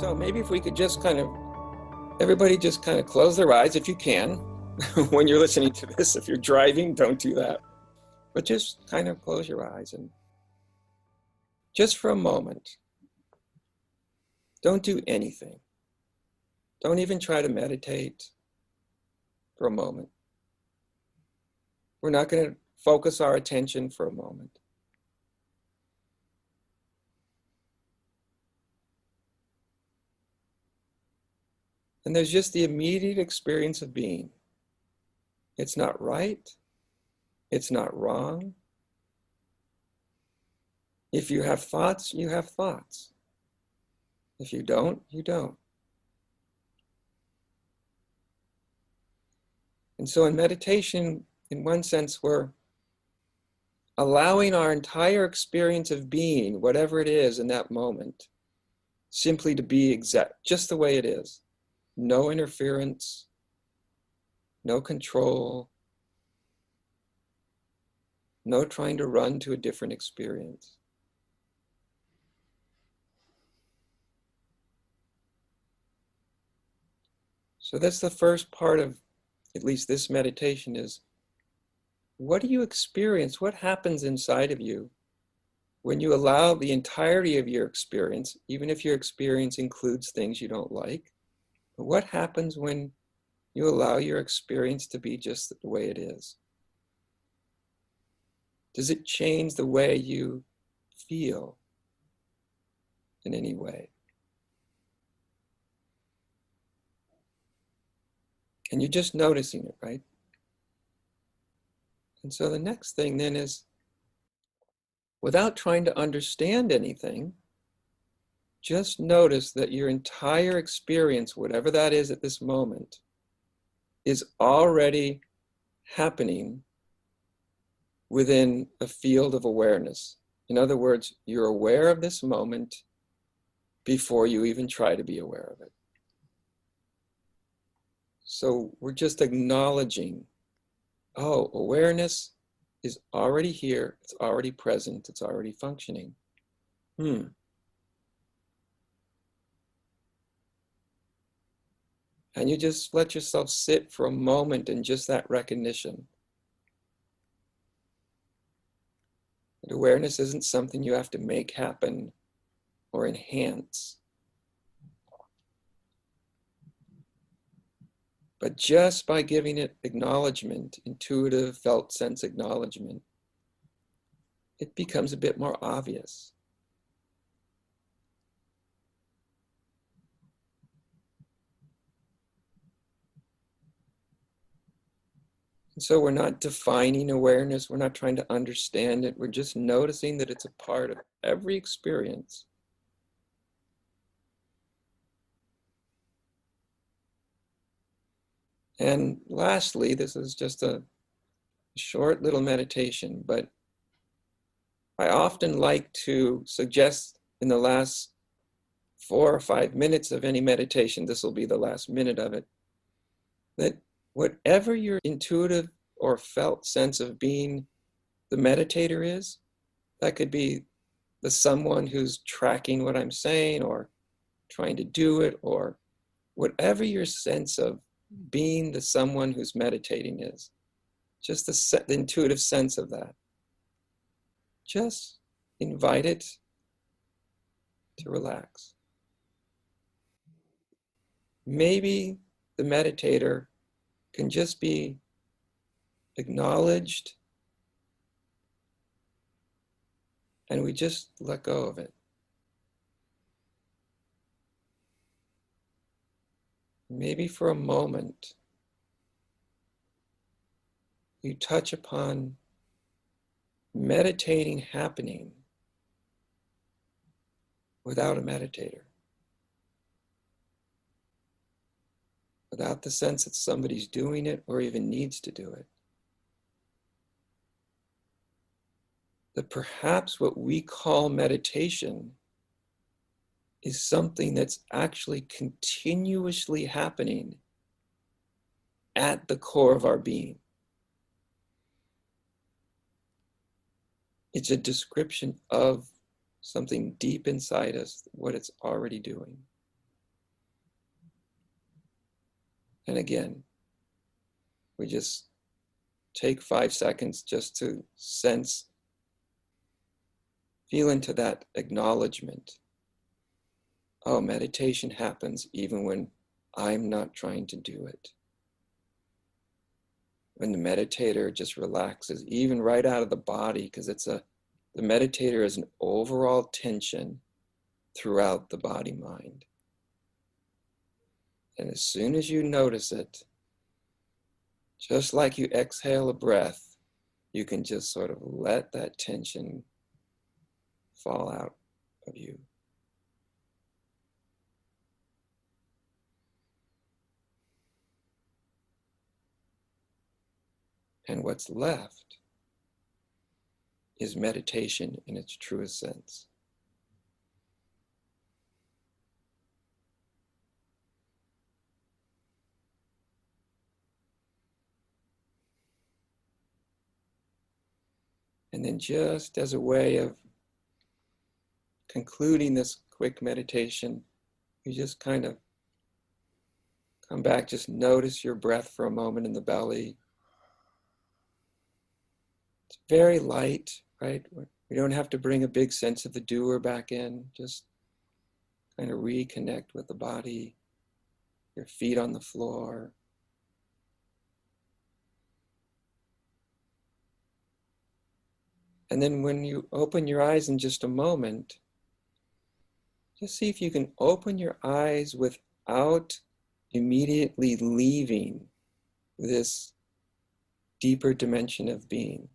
So maybe if we could just everybody just kind of close their eyes if you can. When you're listening to this, if you're driving, don't do that. But just kind of close your eyes and just for a moment, don't do anything. Don't even try to meditate for a moment. We're not going to focus our attention for a moment. And there's just the immediate experience of being. It's not right. It's not wrong. If you have thoughts, you have thoughts. If you don't, you don't. And so in meditation, in one sense, we're allowing our entire experience of being, whatever it is in that moment, simply to be exact, just the way it is. No interference, no control, no trying to run to a different experience. So that's the first part of at least this meditation is, what do you experience? What happens inside of you when you allow the entirety of your experience, even if your experience includes things you don't like? What happens when you allow your experience to be just the way it is? Does it change the way you feel in any way? And you're just noticing it, right? And so the next thing then is, without trying to understand anything, just notice that your entire experience, whatever that is at this moment, is already happening within a field of awareness. In other words, you're aware of this moment before you even try to be aware of it. So we're just acknowledging, oh, awareness is already here, it's already present, it's already functioning. And you just let yourself sit for a moment in just that recognition. That awareness isn't something you have to make happen or enhance. But just by giving it acknowledgement, intuitive, felt sense acknowledgement, it becomes a bit more obvious. And so we're not defining awareness, we're not trying to understand it, we're just noticing that it's a part of every experience. And lastly, this is just a short little meditation, but I often like to suggest in the last 4 or 5 minutes of any meditation, this will be the last minute of it, that whatever your intuitive or felt sense of being the meditator is, that could be the someone who's tracking what I'm saying or trying to do it, or whatever your sense of being the someone who's meditating is, just the intuitive sense of that. Just invite it to relax. Maybe the meditator can just be acknowledged and we just let go of it. Maybe for a moment, you touch upon meditating happening without a meditator, without the sense that somebody's doing it or even needs to do it. That perhaps what we call meditation is something that's actually continuously happening at the core of our being. It's a description of something deep inside us, what it's already doing. And again, we just take 5 seconds just to sense, feel into that acknowledgement. Oh, meditation happens even when I'm not trying to do it. When the meditator just relaxes, even right out of the body, because the meditator is an overall tension throughout the body-mind. And as soon as you notice it, just like you exhale a breath, you can just sort of let that tension fall out of you. And what's left is meditation in its truest sense. And then just as a way of concluding this quick meditation, you just kind of come back, just notice your breath for a moment in the belly. It's very light, right? We don't have to bring a big sense of the doer back in, just kind of reconnect with the body, your feet on the floor. And then when you open your eyes in just a moment, just see if you can open your eyes without immediately leaving this deeper dimension of being.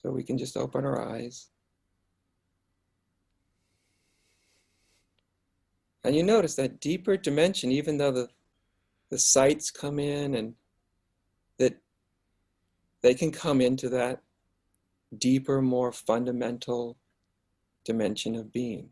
So we can just open our eyes. And you notice that deeper dimension, even though the sights come in and that they can come into that deeper, more fundamental dimension of being.